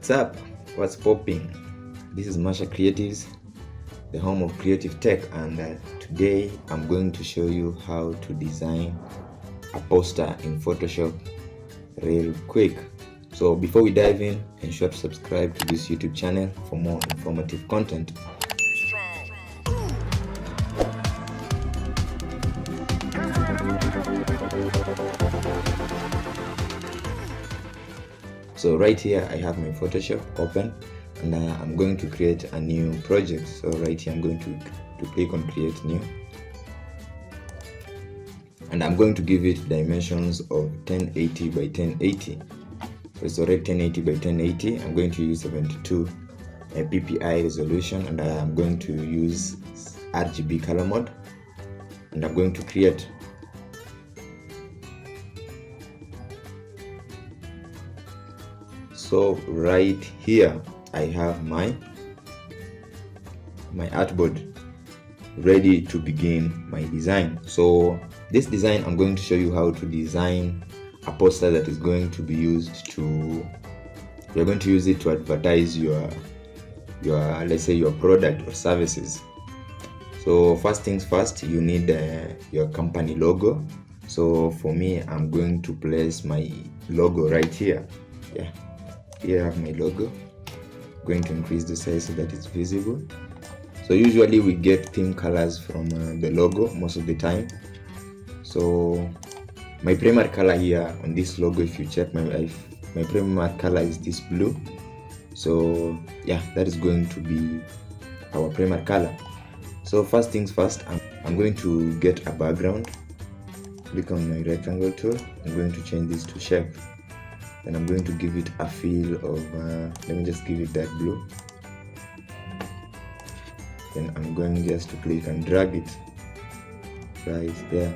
What's up? What's popping? This is Marsha Creatives, the home of creative tech, and today I'm going to show you how to design a poster in Photoshop real quick. So before we dive in, ensure to subscribe to this YouTube channel for more informative content. So right here I have my Photoshop open, and I'm going to create a new project. So right here I'm going to click on create new, and I'm going to give it dimensions of 1080 by 1080. So it's already 1080 by 1080. I'm going to use 72 ppi resolution, and I'm going to use RGB color mode, and I'm going to create. So right here I have my artboard ready to begin my design. So this design, I'm going to show you how to design a poster that is going to be used to, you're going to use it to advertise your let's say your product or services. So first things first, you need your company logo. So for me, I'm going to place my logo right here. Yeah, here I have my logo. I'm going to increase the size so that it's visible. So usually we get theme colors from the logo most of the time. So my primary color here on this logo, if you check my primary color is this blue. So yeah, that is going to be our primary color. So first things first, I'm going to get a background. Click on my rectangle tool. I'm going to change this to shape. Then I'm going to give it a feel of, let me just give it that blue. Then I'm going just to click and drag it right there.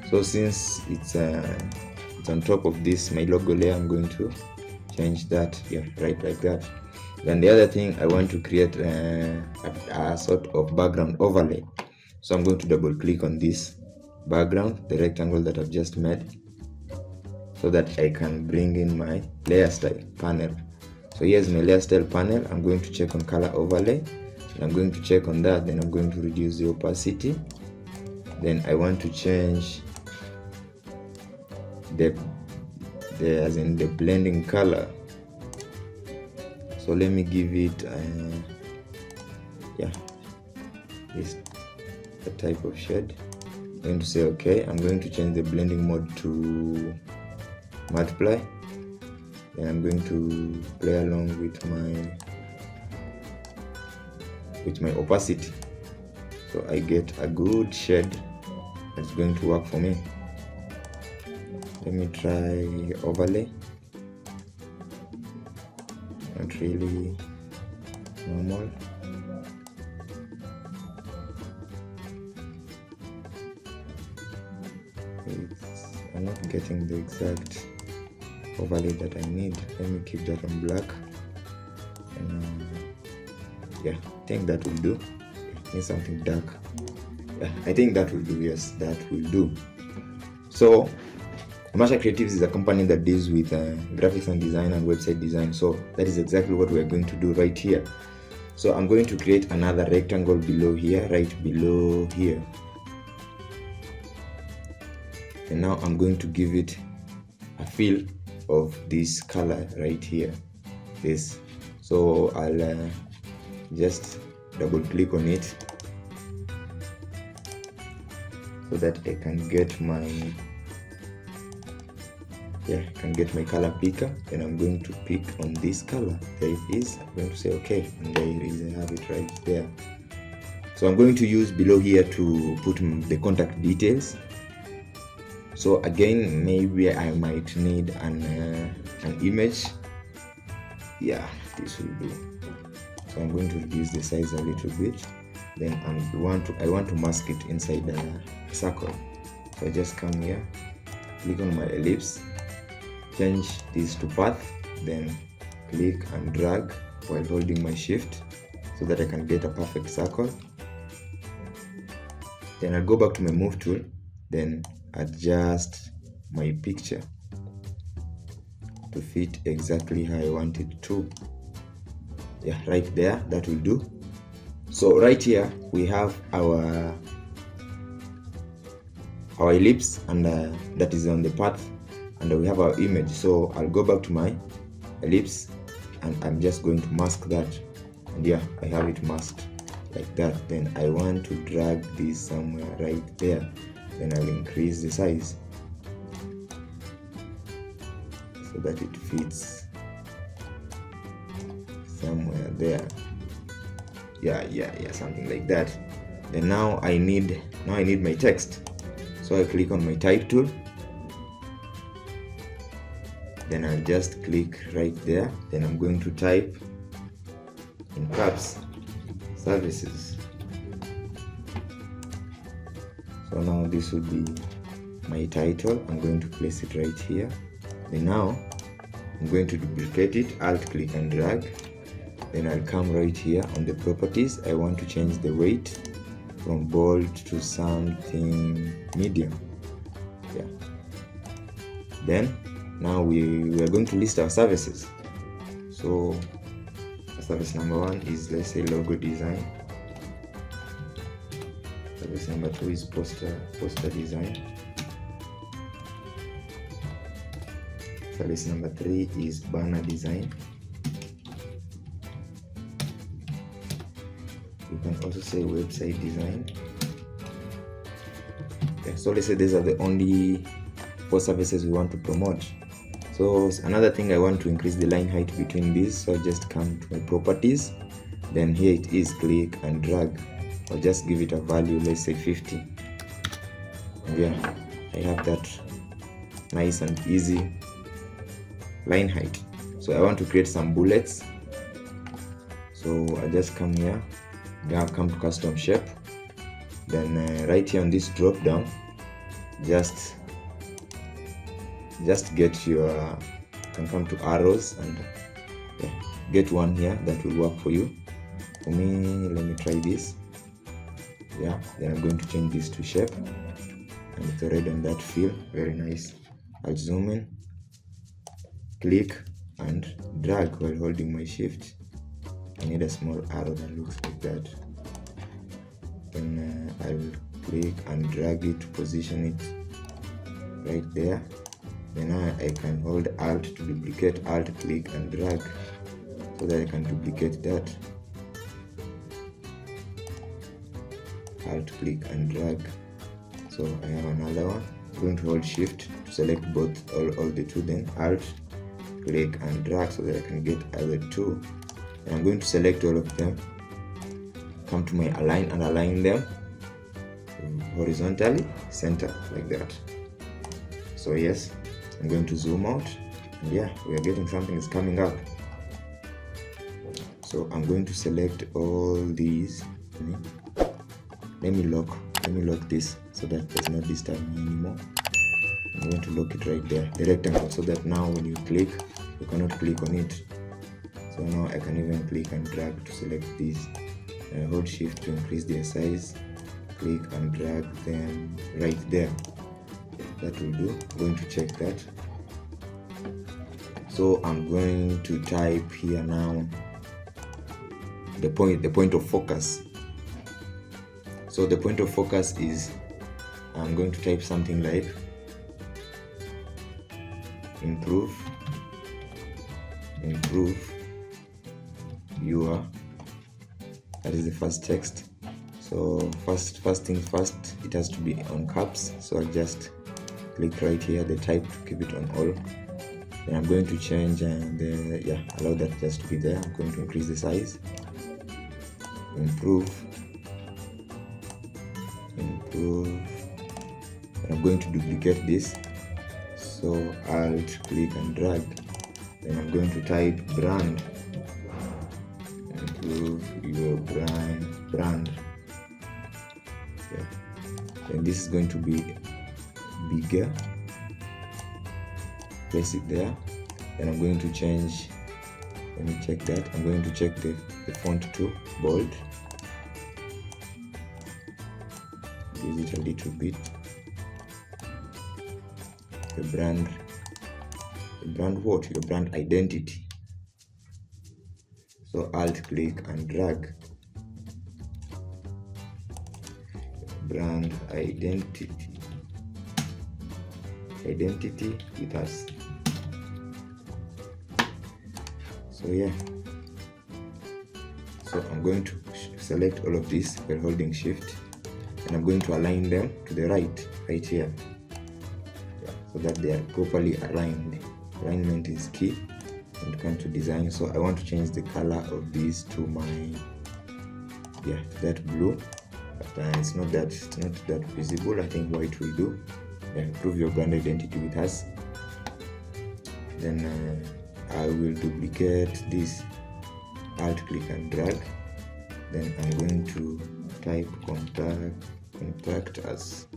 So since it's on top of this, my logo layer, I'm going to change that, yeah, right like that. Then the other thing, I want to create a sort of background overlay. So I'm going to double click on this background, the rectangle that I've just made, so that I can bring in my layer style panel. So here's my layer style panel. I'm going to check on color overlay, and I'm going to check on that. Then I'm going to reduce the opacity. Then I want to change the blending color. So let me give it yeah, this the type of shade. I'm going to say okay. I'm going to change the blending mode to multiply. Then I'm going to play along with my opacity, so I get a good shade that's going to work for me. Let me try overlay. Not really normal. I'm not getting the exact overlay that I need. Let me keep that on black, and yeah, I think that will do. Need something dark. Yeah, I think that will do. Yes, that will do. So Marsha Creatives is a company that deals with graphics and design and website design. So that is exactly what we're going to do right here. So I'm going to create another rectangle below here, right below here. And now I'm going to give it a feel of this color right here, this. So I'll just double click on it so that I can get my color picker. Then I'm going to pick on this color. There it is. I'm going to say okay, and there it is. I have it right there. So I'm going to use below here to put the contact details. So again, maybe I might need an image. Yeah, this will do. So I'm going to reduce the size a little bit. Then I want to mask it inside the circle. So I just come here, click on my ellipse, change this to path, then click and drag while holding my shift so that I can get a perfect circle. Then I'll go back to my move tool, then adjust my picture. to fit exactly how I want it to. Yeah, right there, that will do. So right here we have our ellipse, and that is on the path, and we have our image. So I'll go back to my ellipse and I'm just going to mask that, and yeah, I have it masked like that. Then I want to drag this somewhere right there, then I'll increase the size so that it fits somewhere there. Yeah, something like that. Then now I need my text. So I click on my type tool, then I'll just click right there, then I'm going to type in caps services. So now this will be my title. I'm going to place it right here. Then now I'm going to duplicate it, alt click and drag. Then I'll come right here on the properties. I want to change the weight from bold to something medium. Yeah. Then now we are going to list our services. So service number 1 is, let's say, logo design. Service number 2 is poster design. Service number 3 is banner design. You can also say website design. Okay, so let's say these are the only 4 services we want to promote. So another thing, I want to increase the line height between these, so I just come to my properties, then here it is, click and drag. I'll just give it a value, let's say 50. And yeah, I have that nice and easy line height. So I want to create some bullets, so I just come here, then I'll come to custom shape, then right here on this drop down, just get your, you can come to arrows and yeah, get one here that will work for you. For me, let me try this. Yeah, then I'm going to change this to shape, and it's already on that fill. Very nice. I'll zoom in, click and drag while holding my shift. I need a small arrow that looks like that. Then I'll click and drag it to position it right there. Then I can hold alt to duplicate, alt click and drag so that I can duplicate that. Alt click and drag. So I have another one. I'm going to hold shift to select both, all the two, then alt click and drag so that I can get other two. And I'm going to select all of them, come to my align and align them horizontally, center like that. So yes, I'm going to zoom out, and yeah, we are getting something is coming up. So I'm going to select all these. Let me lock this so that it does not disturb me anymore. I'm going to lock it right there, the rectangle, so that now when you click, you cannot click on it. So now I can even click and drag to select these. Hold shift to increase their size, click and drag them right there. That will do. I'm going to check that. So I'm going to type here now the point of focus. So the point of focus is, I'm going to type something like improve your, that is the first text. So first things first, it has to be on caps, so I'll just click right here, the type, to keep it on all. Then I'm going to change and yeah, allow that just to be there. I'm going to increase the size, improve, and I'm going to duplicate this, so alt click and drag. Then I'm going to type brand, improve your brand. Yeah. Then this is going to be bigger, place it there. Then I'm going to change, let me check that, I'm going to check the font to bold, use it a little bit, the brand your brand identity. So alt click and drag brand identity with us. So yeah, so I'm going to select all of this while holding shift, and I'm going to align them to the right here, so that they are properly aligned. Alignment is key when it comes to design. So I want to change the color of these to my that blue, but it's not that visible. I think white will do. Prove your brand identity with us. Then I will duplicate this, alt click and drag. Then I'm going to type contact us.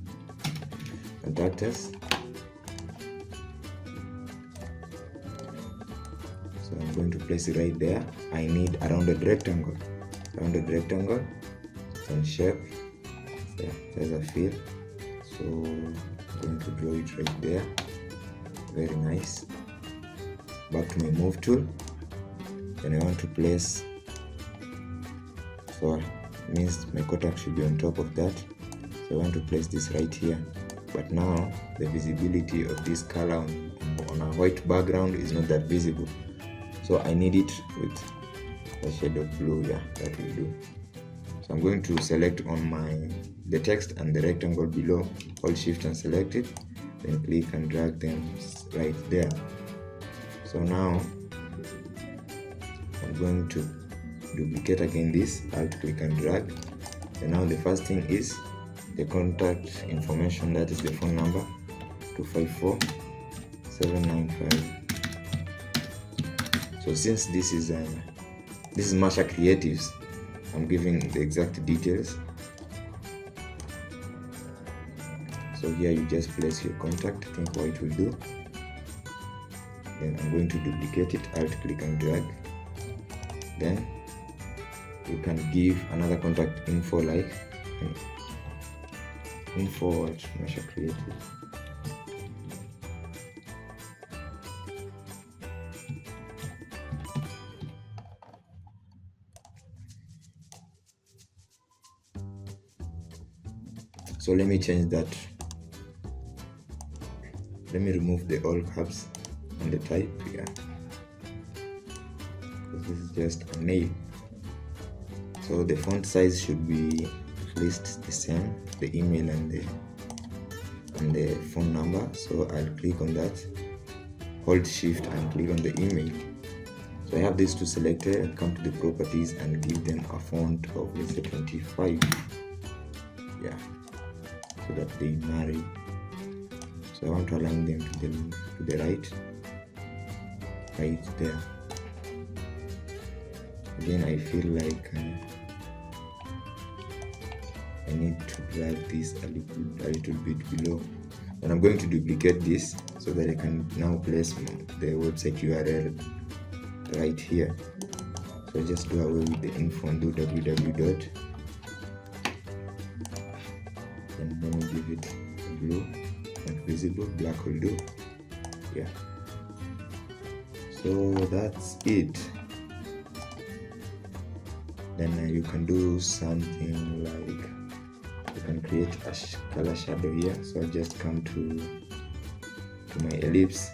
So I'm going to place it right there. I need a rounded rectangle and shape. There's a fill. So I'm going to draw it right there. Very nice. Back to my move tool. Then I want to place, so it means my contact should be on top of that. So I want to place this right here. But now the visibility of this color on a white background is not that visible. So I need it with a shade of blue. That will do. So I'm going to select on the text and the rectangle below, hold shift and select it, then click and drag them right there. So now I'm going to duplicate again this, alt click and drag. And now the first thing is the contact information, that is the phone number 254-795. So since this is Marsha Creatives, I'm giving the exact details. So here you just place your contact. I think white will do. Then I'm going to duplicate it, alt click and drag. Then you can give another contact info, like info at Marsha Creatives. So let me change that. Let me remove the all caps on the type here, because this is just a name. So the font size should be at least the same, the email and the phone number. So I'll click on that, hold shift and click on the email. So I have these two selected, and come to the properties and give them a font of, let's say, 25. So that they marry. So I want to align them to the right there. Again, I feel like I need to drag this a little bit below, and I'm going to duplicate this so that I can now place the website URL right here. So I just do away with the info and do www. And then we give it blue, not visible, black will do. So that's it. Then you can do something like, you can create a color shadow here. So I just come to my ellipse,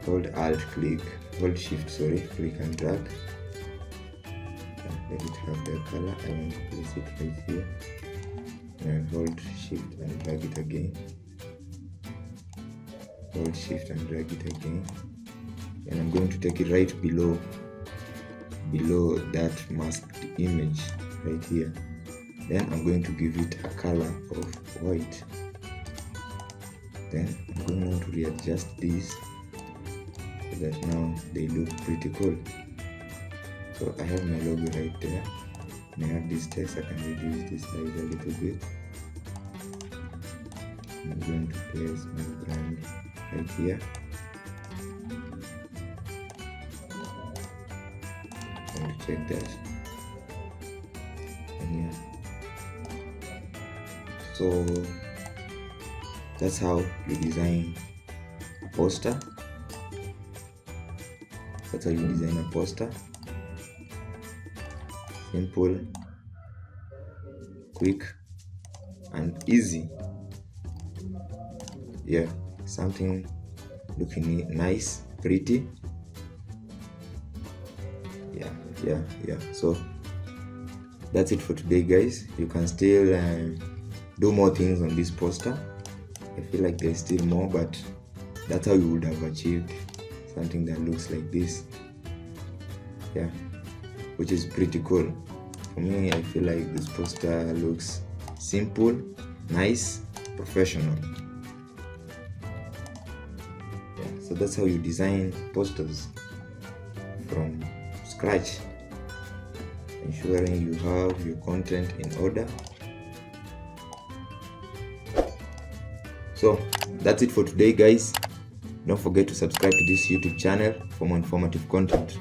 hold shift, click and drag. Let it have the color. I want to place it right here. And hold shift and drag it again. Hold shift and drag it again. And I'm going to take it right below that masked image right here. Then I'm going to give it a color of white. Then I'm going now to readjust these so that now they look pretty cool. So I have my logo right there. And I have this text. I can reduce this size a little bit. I'm going to place my brand right here. I'm going to check that. And so that's how you design a poster That's how you design a poster. Simple, quick, and easy. Yeah, something looking nice, pretty. Yeah. So that's it for today, guys. You can still do more things on this poster. I feel like there's still more, but that's how you would have achieved something that looks like this. Yeah, which is pretty cool. For me, I feel like this poster looks simple, nice, professional. Yeah, so that's how you design posters from scratch, ensuring you have your content in order. So that's it for today, guys. Don't forget to subscribe to this YouTube channel for more informative content.